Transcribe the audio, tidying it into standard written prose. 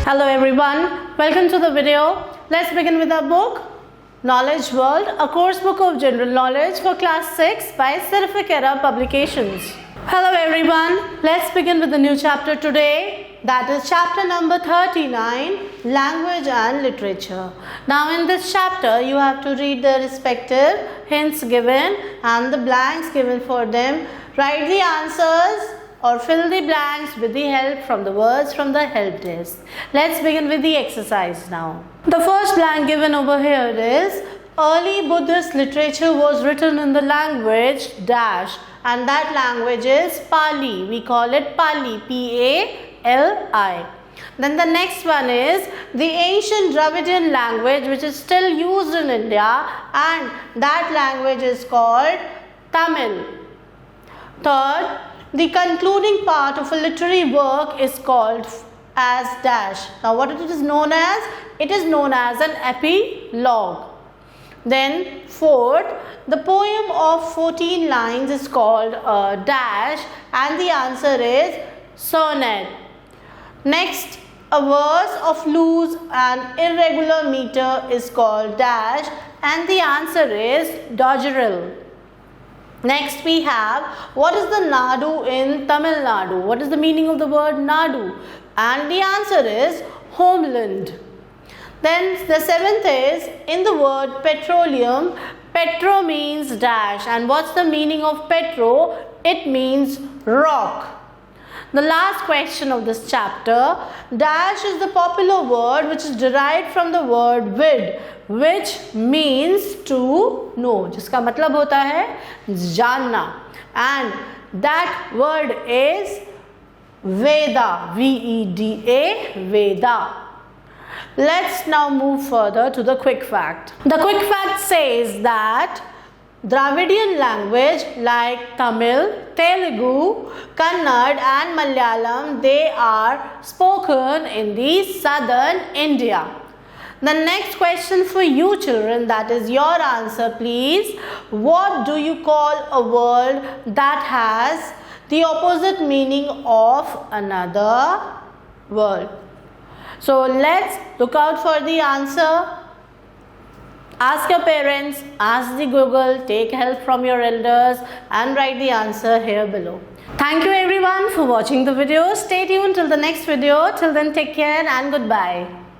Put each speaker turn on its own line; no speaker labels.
Hello everyone, welcome to the video. Let's begin with our book, Knowledge World, a course book of general knowledge for class 6 by Seraphic Era Publications. Hello everyone, let's begin with the new chapter today. That is chapter number 39, Language and Literature. Now in this chapter, you have to read the respective hints given and the blanks given for them. Write the answers or fill the blanks with the help from the words from the help desk. Let's begin with the exercise now. The first blank given over here is early Buddhist literature was written in the language dash, and that language is Pali. We call it Pali, P-A-L-I. Then the next one is the ancient Dravidian language which is still used in India, and that language is called Tamil. Third, the concluding part of a literary work is called as dash. Now what it is known as? It is known as an epilogue. Then fourth, the poem of 14 lines is called a dash, and the answer is sonnet. Next, a verse of loose and irregular meter is called dash, and the answer is doggerel. Next we have, what is the Nadu in Tamil Nadu? What is the meaning of the word Nadu? And the answer is homeland. Then the seventh is, in the word petroleum, petro means dash, and what's the meaning of petro? It means rock. The last question of this chapter, dash is the popular word which is derived from the word vid, which means to know, जिसका मतलब होता है जानना, and that word is Veda, V-E-D-A, Veda. Let's now move further to the quick fact. The quick fact says that Dravidian language like Tamil, Telugu, Kannada and Malayalam, they are spoken in the southern India. The next question for you children, that is your answer please. What do you call a word that has the opposite meaning of another word? So let's look out for the answer. Ask your parents, ask the Google, take help from your elders and write the answer here below. Thank you everyone for watching the video. Stay tuned till the next video. Till then, take care and goodbye.